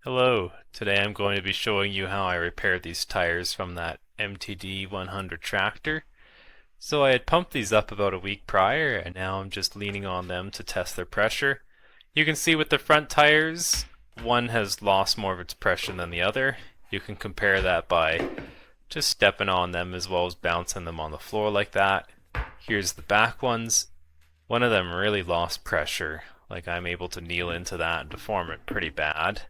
Hello, today I'm going to be showing you how I repaired these tires from that MTD 100 tractor. So I had pumped these up about a week prior and now I'm just leaning on them to test their pressure. You can see with the front tires, one has lost more of its pressure than the other. You can compare that by just stepping on them as well as bouncing them on the floor like that. Here's the back ones. One of them really lost pressure, like I'm able to kneel into that and deform it pretty bad.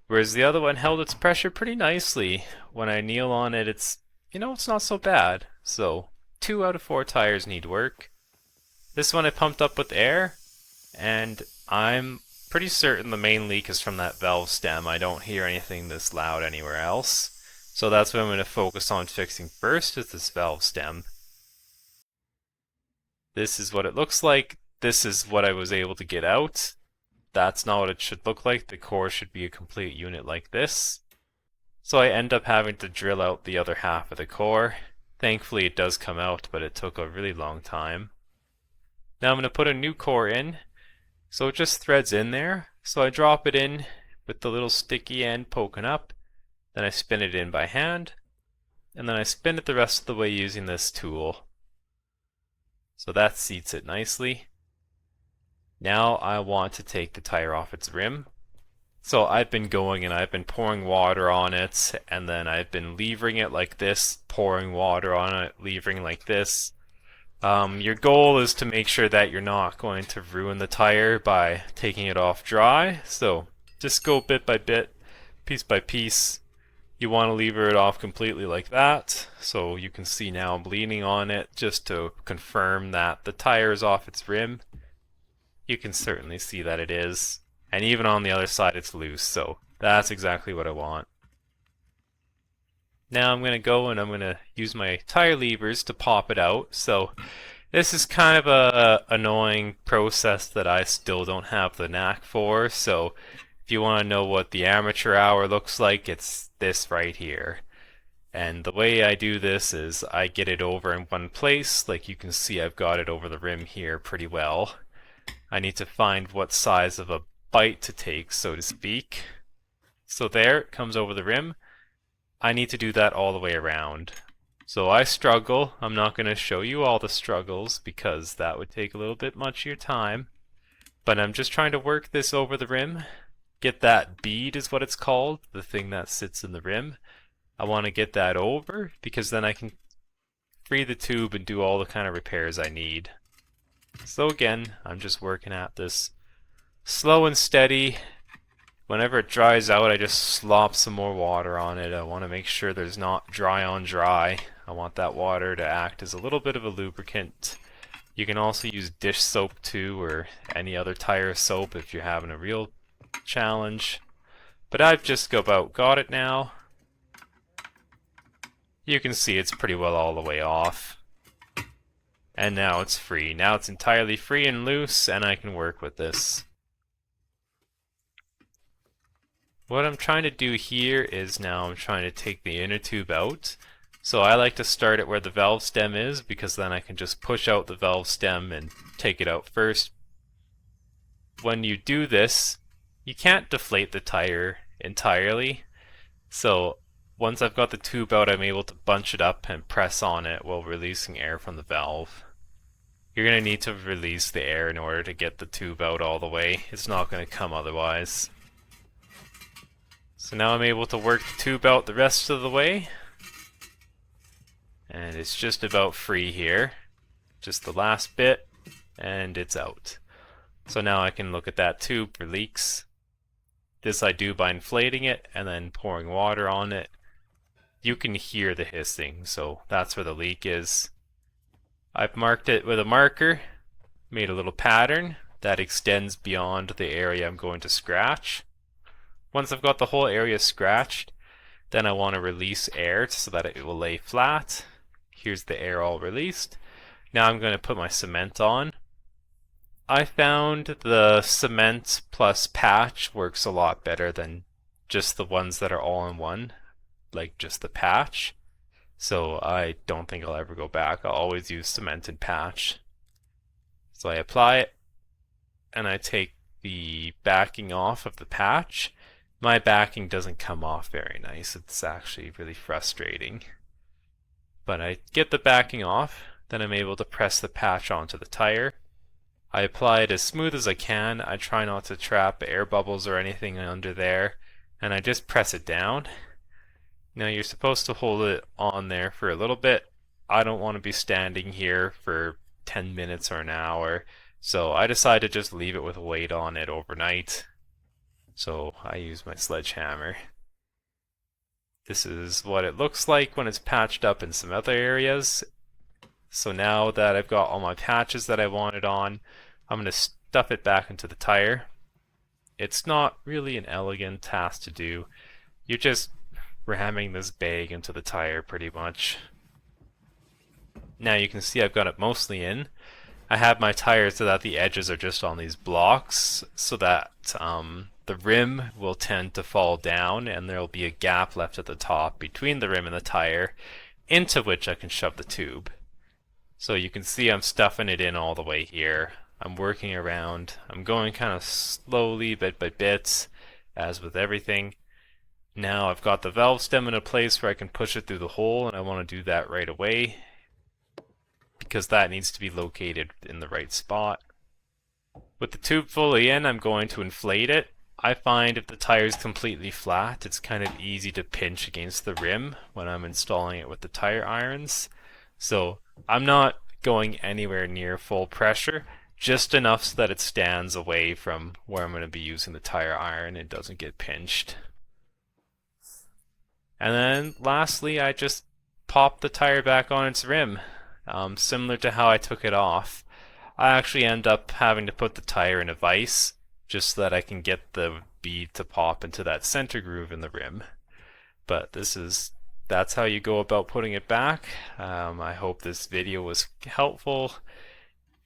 Whereas the other one held its pressure pretty nicely. When I kneel on it, it's not so bad. So, 2 out of 4 tires need work. This one I pumped up with air, and I'm pretty certain the main leak is from that valve stem. I don't hear anything this loud anywhere else. So that's what I'm going to focus on fixing first, is this valve stem. This is what it looks like. This is what I was able to get out. That's not what it should look like. The core should be a complete unit like this. So I end up having to drill out the other half of the core. Thankfully it does come out, but it took a really long time. Now I'm going to put a new core in. So it just threads in there. So I drop it in with the little sticky end poking up. Then I spin it in by hand. And then I spin it the rest of the way using this tool. So that seats it nicely. Now I want to take the tire off its rim. So I've been going and I've been pouring water on it, and then I've been levering it like this, pouring water on it, levering like this. Your goal is to make sure that you're not going to ruin the tire by taking it off dry. So just go bit by bit, piece by piece. You want to lever it off completely like that. So you can see now I'm leaning on it just to confirm that the tire is off its rim. You can certainly see that it is. And even on the other side it's loose, so that's exactly what I want. Now I'm going to go and I'm going to use my tire levers to pop it out. So this is kind of a annoying process that I still don't have the knack for. So if you want to know what the amateur hour looks like, it's this right here. And the way I do this is I get it over in one place. Like you can see, I've got it over the rim here pretty well. I need to find what size of a bite to take, so to speak. So there, it comes over the rim. I need to do that all the way around. So I struggle. I'm not going to show you all the struggles because that would take a little bit much of your time. But I'm just trying to work this over the rim. Get that bead is what it's called, the thing that sits in the rim. I want to get that over because then I can free the tube and do all the kind of repairs I need. So again, I'm just working at this slow and steady. Whenever it dries out, I just slop some more water on it. I want to make sure there's not dry on dry. I want that water to act as a little bit of a lubricant. You can also use dish soap too, or any other tire soap if you're having a real challenge. But I've just about got it now. You can see it's pretty well all the way off. And now it's free. Now it's entirely free and loose, and I can work with this. What I'm trying to do here is now I'm trying to take the inner tube out. So I like to start it where the valve stem is, because then I can just push out the valve stem and take it out first. When you do this, you can't deflate the tire entirely. So once I've got the tube out, I'm able to bunch it up and press on it while releasing air from the valve. You're going to need to release the air in order to get the tube out all the way. It's not going to come otherwise. So now I'm able to work the tube out the rest of the way. And it's just about free here. Just the last bit, and it's out. So now I can look at that tube for leaks. This I do by inflating it and then pouring water on it. You can hear the hissing, so that's where the leak is. I've marked it with a marker, made a little pattern that extends beyond the area I'm going to scratch. Once I've got the whole area scratched, then I want to release air so that it will lay flat. Here's the air all released. Now I'm going to put my cement on. I found the cement plus patch works a lot better than just the ones that are all in one, like just the patch. So I don't think I'll ever go back. I'll always use cement and patch. So I apply it, and I take the backing off of the patch, my backing doesn't come off very nice. It's actually really frustrating. But I get the backing off, then I'm able to press the patch onto the tire. I apply it as smooth as I can. I try not to trap air bubbles or anything under there, and I just press it down. Now you're supposed to hold it on there for a little bit. I don't want to be standing here for 10 minutes or an hour, so I decide to just leave it with weight on it overnight. So I use my sledgehammer. This is what it looks like when it's patched up in some other areas. So now that I've got all my patches that I wanted on, I'm going to stuff it back into the tire. It's not really an elegant task to do. You're just ramming this bag into the tire pretty much. Now you can see I've got it mostly in. I have my tires so that the edges are just on these blocks so that the rim will tend to fall down and there will be a gap left at the top between the rim and the tire into which I can shove the tube. So you can see I'm stuffing it in all the way here. I'm working around. I'm going kind of slowly, bit by bit, as with everything. Now I've got the valve stem in a place where I can push it through the hole, and I want to do that right away because that needs to be located in the right spot. With the tube fully in, I'm going to inflate it. I find if the tire is completely flat, it's kind of easy to pinch against the rim when I'm installing it with the tire irons. So I'm not going anywhere near full pressure, just enough so that it stands away from where I'm going to be using the tire iron and doesn't get pinched. And then lastly, I just pop the tire back on its rim, similar to how I took it off. I actually end up having to put the tire in a vise just so that I can get the bead to pop into that center groove in the rim. But that's how you go about putting it back. I hope this video was helpful,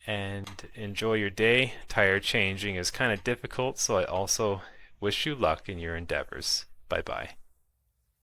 and enjoy your day. Tire changing is kind of difficult, so I also wish you luck in your endeavors. Bye bye.